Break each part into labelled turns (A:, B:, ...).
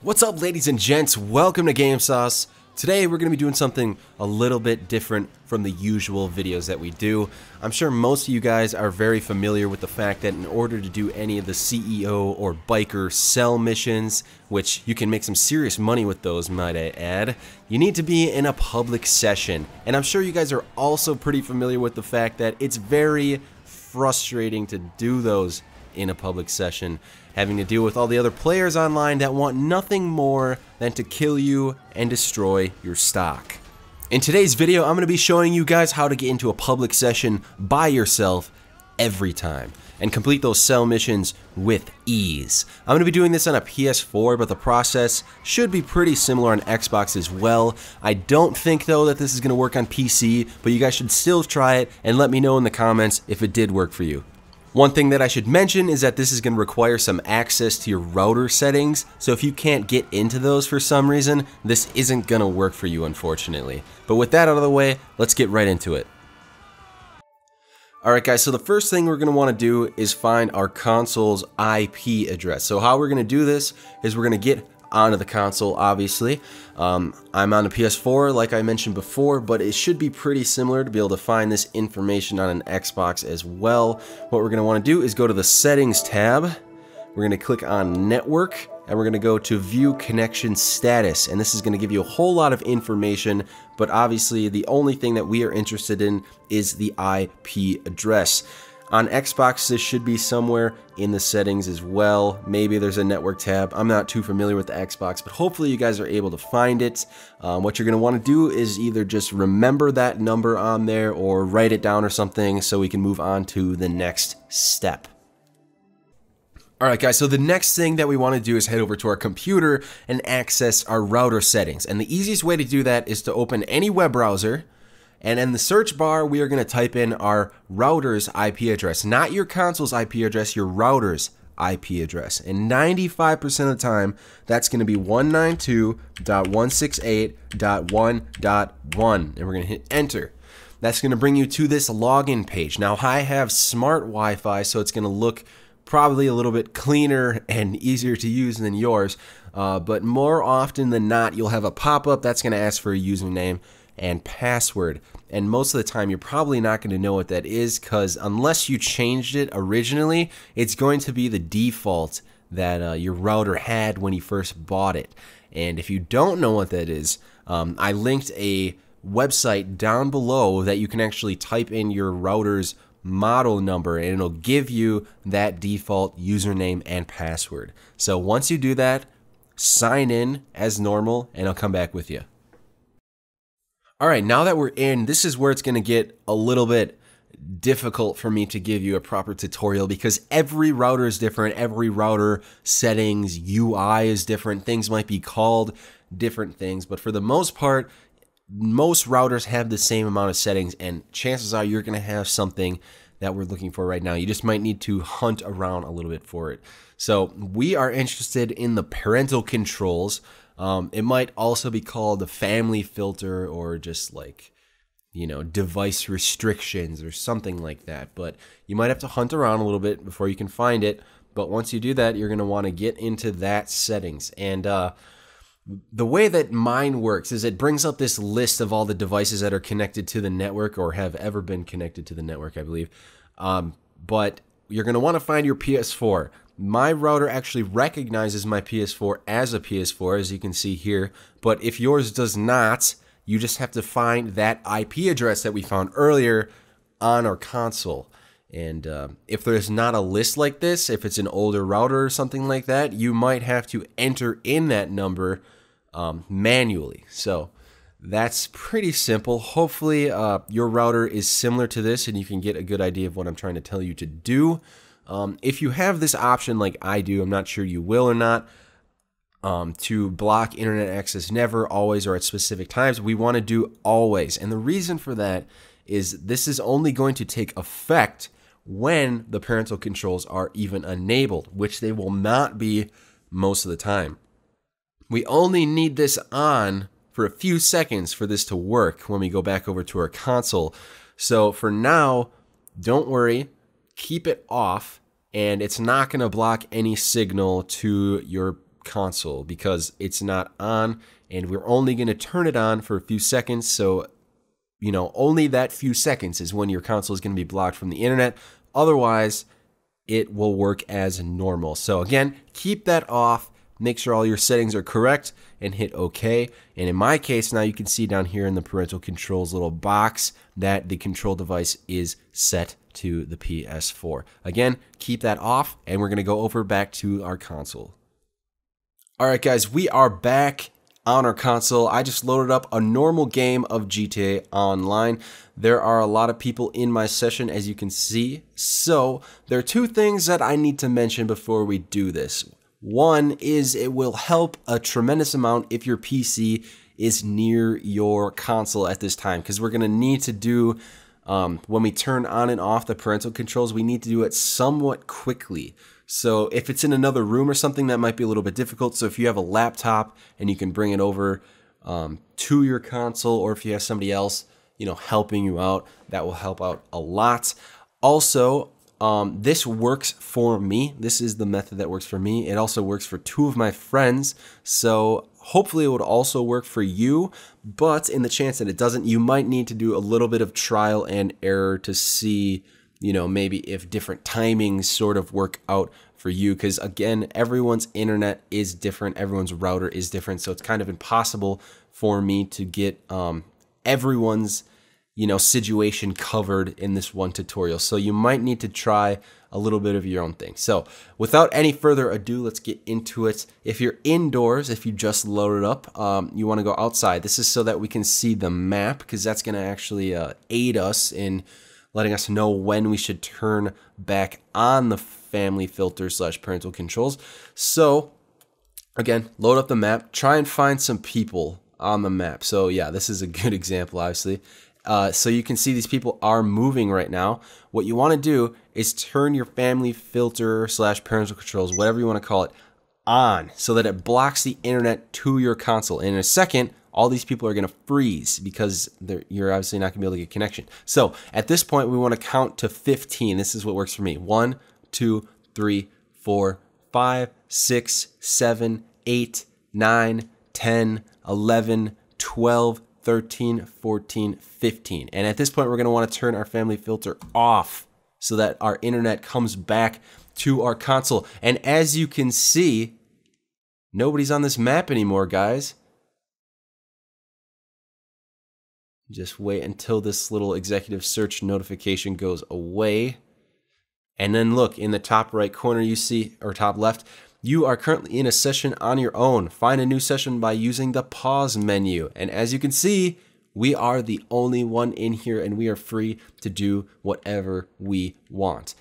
A: What's up, ladies and gents? Welcome to Game Sauce. Today we're going to be doing something a little bit different from the usual videos that we do. I'm sure most of you guys are very familiar with the fact that in order to do any of the CEO or biker sell missions, which you can make some serious money with those, might I add, you need to be in a public session. And I'm sure you guys are also pretty familiar with the fact that it's very frustrating to do those in a public session, having to deal with all the other players online that want nothing more than to kill you and destroy your stock. In today's video, I'm going to be showing you guys how to get into a public session by yourself every time and complete those sell missions with ease. I'm going to be doing this on a PS4, but the process should be pretty similar on Xbox as well. I don't think though that this is going to work on PC, but you guys should still try it and let me know in the comments if it did work for you. One thing that I should mention is that this is going to require some access to your router settings, so if you can't get into those for some reason, this isn't going to work for you, unfortunately. But with that out of the way, let's get right into it. Alright guys, so the first thing we're going to want to do is find our console's IP address. So how we're going to do this is we're going to get onto the console, obviously. I'm on the PS4 like I mentioned before, but it should be pretty similar to be able to find this information on an Xbox as well. What we're going to want to do is go to the settings tab, we're going to click on network, and we're going to go to view connection status, and this is going to give you a whole lot of information, but obviously the only thing that we are interested in is the IP address. On Xbox, this should be somewhere in the settings as well. Maybe there's a network tab. I'm not too familiar with the Xbox, but hopefully you guys are able to find it. What you're going to want to do is either just remember that number on there or write it down or something so we can move on to the next step. Alright guys, so the next thing that we want to do is head over to our computer and access our router settings. And the easiest way to do that is to open any web browser, and in the search bar, we are going to type in our router's IP address. Not your console's IP address, your router's IP address. And 95% of the time, that's going to be 192.168.1.1. And we're going to hit enter. That's going to bring you to this login page. Now, I have smart Wi-Fi, so it's going to look probably a little bit cleaner and easier to use than yours. But more often than not, you'll have a pop-up that's going to ask for a username and password, and most of the time you're probably not going to know what that is, because unless you changed it originally, it's going to be the default that your router had when you first bought it. And if you don't know what that is, I linked a website down below that you can actually type in your router's model number and it'll give you that default username and password. So once you do that, sign in as normal and I'll come back with you. Alright, now that we're in, this is where it's going to get a little bit difficult for me to give you a proper tutorial because every router is different, every router settings, UI is different, things might be called different things, but for the most part, most routers have the same amount of settings and chances are you're going to have something that we're looking for right now. You just might need to hunt around a little bit for it. So we are interested in the parental controls. It might also be called the family filter or just like, you know, device restrictions or something like that. But you might have to hunt around a little bit before you can find it. But once you do that, you're going to want to get into that settings. And the way that mine works is it brings up this list of all the devices that are connected to the network or have ever been connected to the network, I believe. But you're going to want to find your PS4. My router actually recognizes my PS4 as a PS4, as you can see here, but if yours does not, you just have to find that IP address that we found earlier on our console. And if there's not a list like this, if it's an older router or something like that, you might have to enter in that number manually. So that's pretty simple. Hopefully your router is similar to this and you can get a good idea of what I'm trying to tell you to do. If you have this option like I do, I'm not sure you will or not, to block internet access never, always, or at specific times, we want to do always. And the reason for that is this is only going to take effect when the parental controls are even enabled, which they will not be most of the time. We only need this on for a few seconds for this to work when we go back over to our console. So for now, don't worry. Keep it off, and it's not going to block any signal to your console because it's not on, and we're only going to turn it on for a few seconds. So, you know, only that few seconds is when your console is going to be blocked from the internet. Otherwise, it will work as normal. So again, keep that off. Make sure all your settings are correct and hit OK. And in my case, now you can see down here in the parental controls little box that the control device is set to the PS4. Again, keep that off, and we're going to go over back to our console. All right, guys, we are back on our console. I just loaded up a normal game of GTA Online. There are a lot of people in my session, as you can see. So there are two things that I need to mention before we do this. One is it will help a tremendous amount if your PC is near your console at this time, because we're going to need to do, when we turn on and off the parental controls, we need to do it somewhat quickly. So if it's in another room or something, that might be a little bit difficult. So if you have a laptop and you can bring it over to your console, or if you have somebody else, you know, helping you out, that will help out a lot. Also, this works for me. This is the method that works for me. It also works for two of my friends. So hopefully it would also work for you. But in the chance that it doesn't, you might need to do a little bit of trial and error to see, you know, maybe if different timings sort of work out for you. Because again, everyone's internet is different. Everyone's router is different. So it's kind of impossible for me to get everyone's, you know, situation covered in this one tutorial. So you might need to try a little bit of your own thing. So without any further ado, let's get into it. If you're indoors, if you just loaded up, you want to go outside. This is so that we can see the map, because that's going to actually aid us in letting us know when we should turn back on the family filter / parental controls. So again, load up the map, try and find some people on the map. So yeah, this is a good example, obviously. So you can see these people are moving right now. What you want to do is turn your family filter / parental controls, whatever you want to call it, on so that it blocks the internet to your console. And in a second, all these people are going to freeze because you're obviously not going to be able to get connection. So at this point, we want to count to 15. This is what works for me. 1, 2, 3, 4, 5, 6, 7, 8, 9, 10, 11, 12, 13, 14, 15. And at this point, we're going to want to turn our family filter off so that our internet comes back to our console. And as you can see, nobody's on this map anymore, guys. Just wait until this little executive search notification goes away. And then look, in the top right corner you see, or top left, you are currently in a session on your own. Find a new session by using the pause menu. And as you can see, we are the only one in here, and we are free to do whatever we want.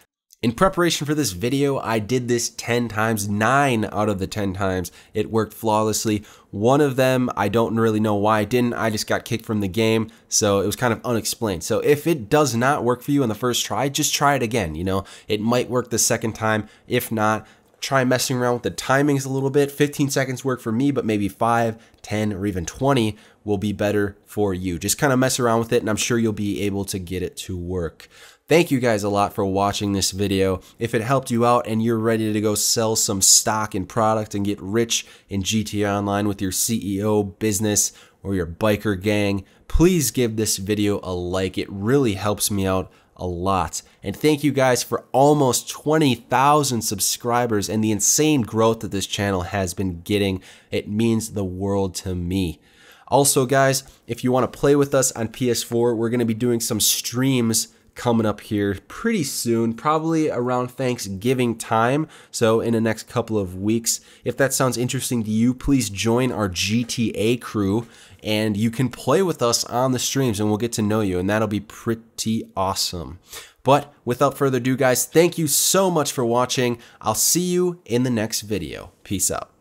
A: In preparation for this video, I did this 10 times. 9 out of the 10 times it worked flawlessly. One of them, I don't really know why I didn't. I just got kicked from the game, so it was kind of unexplained. So if it does not work for you on the first try, just try it again. You know, it might work the second time. If not, try messing around with the timings a little bit. 15 seconds work for me, but maybe 5, 10, or even 20 will be better for you. Just kind of mess around with it, and I'm sure you'll be able to get it to work. Thank you guys a lot for watching this video. If it helped you out and you're ready to go sell some stock and product and get rich in GTA Online with your CEO business or your biker gang, please give this video a like. It really helps me out a lot. And thank you guys for almost 20,000 subscribers and the insane growth that this channel has been getting. It means the world to me. Also, guys, if you want to play with us on PS4, we're going to be doing some streams coming up here pretty soon, probably around Thanksgiving time, so in the next couple of weeks. If that sounds interesting to you, please join our GTA crew, and you can play with us on the streams, and we'll get to know you, and that'll be pretty awesome. But without further ado, guys, thank you so much for watching. I'll see you in the next video. Peace out.